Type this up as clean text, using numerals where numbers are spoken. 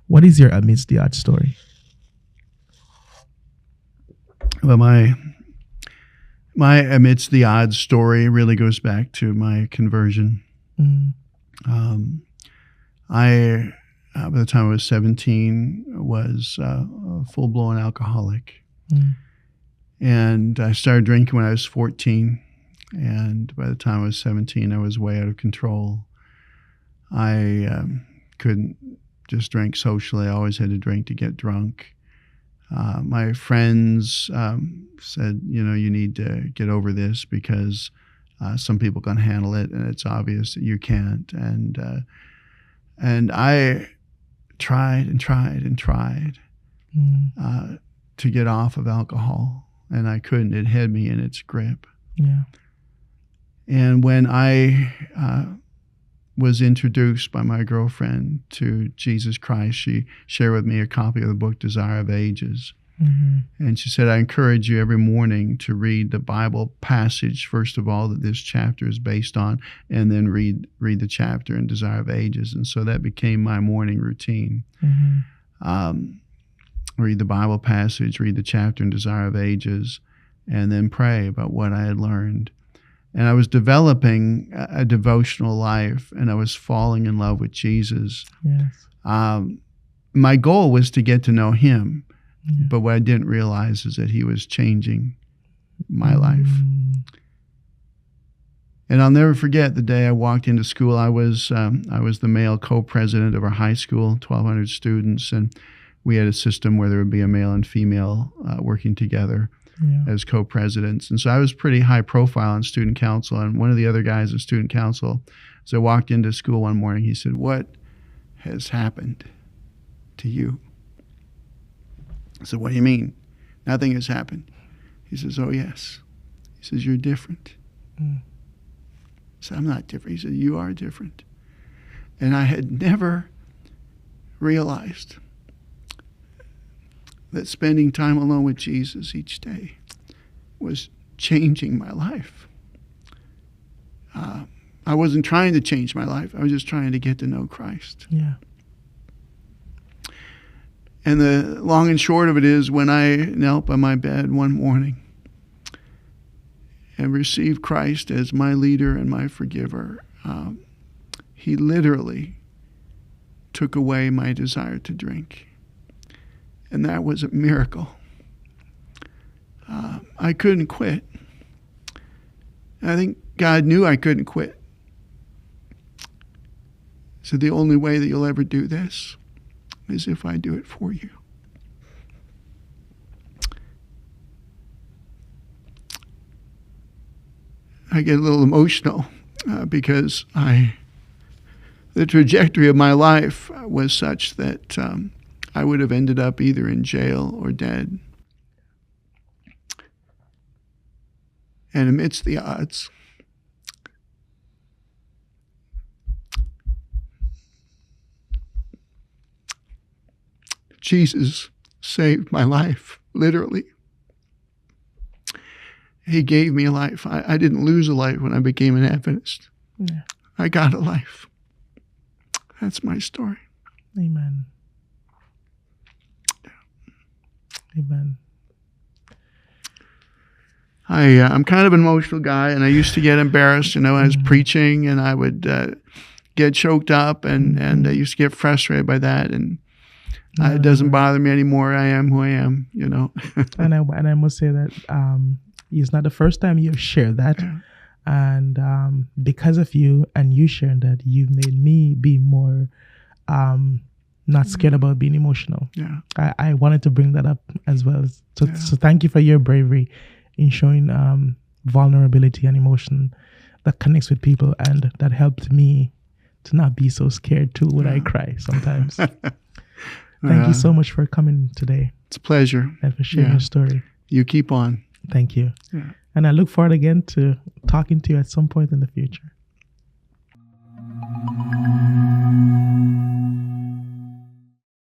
What is your amidst the odds story? Well, my amidst the odds story really goes back to my conversion. Mm. I, by the time I was 17, was a full-blown alcoholic. Mm. And I started drinking when I was 14. And by the time I was 17, I was way out of control. I couldn't just drink socially. I always had to drink to get drunk. My friends said, you need to get over this because some people can handle it, and it's obvious that you can't. And I tried and tried and tried to get off of alcohol, and I couldn't. It had me in its grip. Yeah. And when I was introduced by my girlfriend to Jesus Christ, she shared with me a copy of the book Desire of Ages. Mm-hmm. And she said, I encourage you every morning to read the Bible passage, first of all, that this chapter is based on, and then read the chapter in Desire of Ages. And so that became my morning routine. Mm-hmm. Read the Bible passage, read the chapter in Desire of Ages, and then pray about what I had learned. And I was developing a devotional life, and I was falling in love with Jesus. Yes. My goal was to get to know him, Yeah. but what I didn't realize is that he was changing my life. And I'll never forget the day I walked into school. I was the male co-president of our high school, 1,200 students, and we had a system where there would be a male and female working together. Yeah. As co-presidents. And so I was pretty high profile in student council. And one of the other guys in student council, as I walked into school one morning, he said, "What has happened to you?" I said, "What do you mean?" "Nothing has happened." He says, "Oh, yes." He says, "You're different." I said, "I'm not different." He said, "You are different." And I had never realized that spending time alone with Jesus each day was changing my life. I wasn't trying to change my life. I was just trying to get to know Christ. Yeah. And the long and short of it is, when I knelt by my bed one morning and received Christ as my leader and my forgiver, he literally took away my desire to drink. And that was a miracle. I couldn't quit. I think God knew I couldn't quit. So the only way that you'll ever do this is if I do it for you. I get a little emotional because the trajectory of my life was such that I would have ended up either in jail or dead. And amidst the odds, Jesus saved my life, literally. He gave me a life. I didn't lose a life when I became an Adventist. Yeah. I got a life. That's my story. Amen. Amen. I'm kind of an emotional guy, and I used to get embarrassed, when I was preaching, and I would get choked up, and I used to get frustrated by that, and it doesn't bother me anymore. I am who I am, and I must say that it's not the first time you've shared that, and because of you and you sharing that, you've made me be more not scared about being emotional. Yeah, I wanted to bring that up as well. So thank you for your bravery in showing vulnerability and emotion that connects with people, and that helped me to not be so scared too when I cry sometimes. Thank you so much for coming today. It's a pleasure. And for sharing your story. You keep on. Thank you. Yeah. And I look forward again to talking to you at some point in the future.